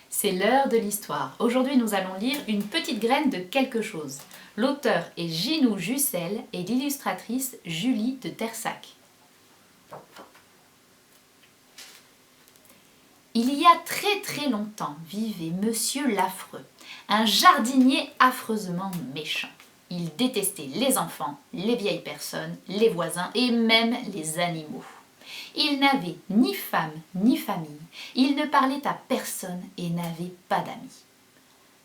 C'est l'heure de l'histoire. Aujourd'hui, nous allons lire Une petite graine de quelque chose. L'auteur est Ginou Jussel et l'illustratrice Julie de Tersac. Il y a très longtemps vivait Monsieur l'Affreux, un jardinier affreusement méchant. Il détestait les enfants, les vieilles personnes, les voisins et même les animaux. Il n'avait ni femme ni famille, il ne parlait à personne et n'avait pas d'amis.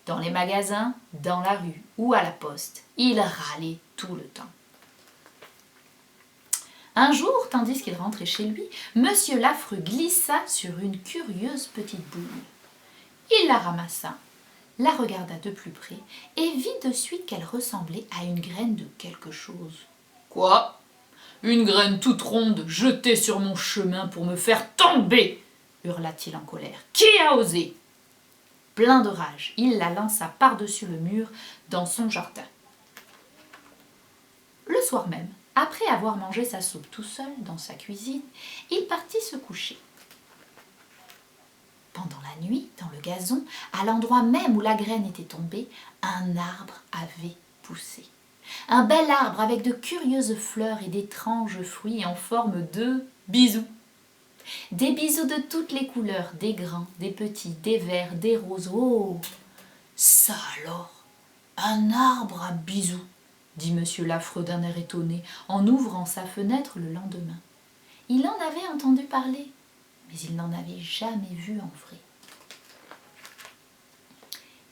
Dans les magasins, dans la rue ou à la poste, il râlait tout le temps. Un jour, tandis qu'il rentrait chez lui, Monsieur l'Affreux glissa sur une curieuse petite boule. Il la ramassa, la regarda de plus près et vit de suite qu'elle ressemblait à une graine de quelque chose. « Quoi ? Une graine toute ronde jetée sur mon chemin pour me faire tomber !» hurla-t-il en colère. « Qui a osé ?» Plein de rage, il la lança par-dessus le mur dans son jardin. Le soir même, après avoir mangé sa soupe tout seul dans sa cuisine, il partit se coucher. Pendant la nuit, dans le gazon, à l'endroit même où la graine était tombée, un arbre avait poussé. Un bel arbre avec de curieuses fleurs et d'étranges fruits en forme de bisous. Des bisous de toutes les couleurs, des grands, des petits, des verts, des roses. Oh, ça alors, un arbre à bisous, dit Monsieur l'Affreux d'un air étonné en ouvrant sa fenêtre le lendemain. Il en avait entendu parler, mais il n'en avait jamais vu en vrai.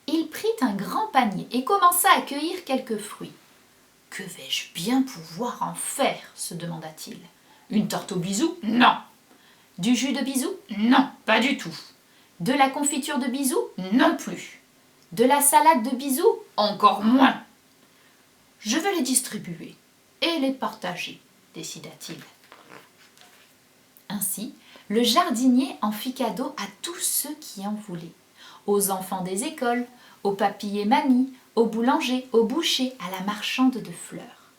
Il prit un grand panier et commença à cueillir quelques fruits. « Que vais-je bien pouvoir en faire ?» se demanda-t-il. « Une tarte aux bisous ? Non. Du jus de bisous ? Non, pas du tout. De la confiture de bisous ? Non plus. De la salade de bisous ? Encore moins. Je vais les distribuer et les partager, décida-t-il. Ainsi, le jardinier en fit cadeau à tous ceux qui en voulaient, aux enfants des écoles, aux papis et mamies, aux boulangers, aux bouchers, à la marchande de fleurs,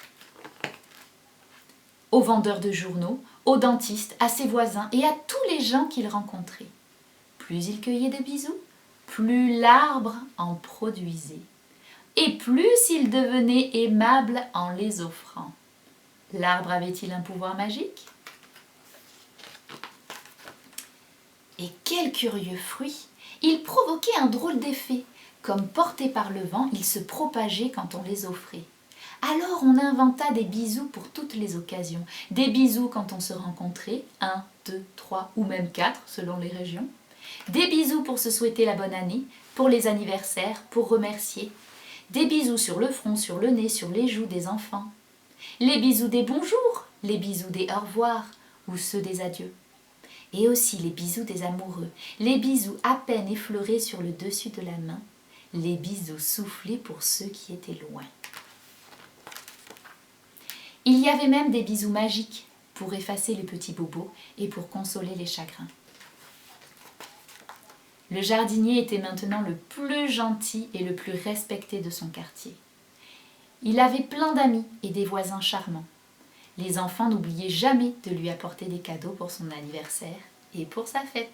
aux vendeurs de journaux, aux dentistes, à ses voisins et à tous les gens qu'il rencontrait. Plus il cueillait de bisous, plus l'arbre en produisait, et plus il devenait aimable en les offrant. L'arbre avait-il un pouvoir magique ? Et quel curieux fruit! Il provoquait un drôle d'effet. Comme porté par le vent, ils se propageaient quand on les offrait. Alors on inventa des bisous pour toutes les occasions. Des bisous quand on se rencontrait, 1, 2, 3 ou même 4 selon les régions. Des bisous pour se souhaiter la bonne année, pour les anniversaires, pour remercier. Des bisous sur le front, sur le nez, sur les joues des enfants. Les bisous des bonjours, les bisous des au revoir ou ceux des adieux. Et aussi les bisous des amoureux, les bisous à peine effleurés sur le dessus de la main, les bisous soufflés pour ceux qui étaient loin. Il y avait même des bisous magiques pour effacer les petits bobos et pour consoler les chagrins. Le jardinier était maintenant le plus gentil et le plus respecté de son quartier. Il avait plein d'amis et des voisins charmants. Les enfants n'oubliaient jamais de lui apporter des cadeaux pour son anniversaire et pour sa fête.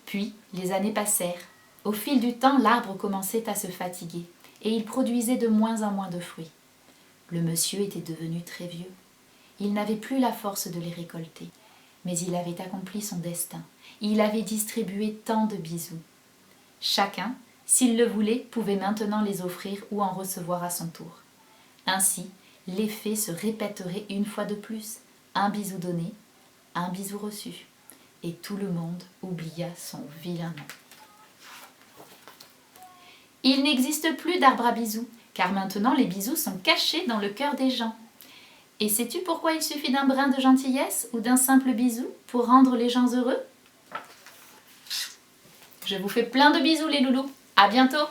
Puis, les années passèrent. Au fil du temps, l'arbre commençait à se fatiguer et il produisait de moins en moins de fruits. Le monsieur était devenu très vieux. Il n'avait plus la force de les récolter, mais il avait accompli son destin. Il avait distribué tant de bisous. Chacun, s'il le voulait, pouvait maintenant les offrir ou en recevoir à son tour. Ainsi, l'effet se répéterait une fois de plus. Un bisou donné, un bisou reçu. Et tout le monde oublia son vilain nom. Il n'existe plus d'arbre à bisous, car maintenant les bisous sont cachés dans le cœur des gens. Et sais-tu pourquoi il suffit d'un brin de gentillesse ou d'un simple bisou pour rendre les gens heureux ? Je vous fais plein de bisous les loulous. À bientôt!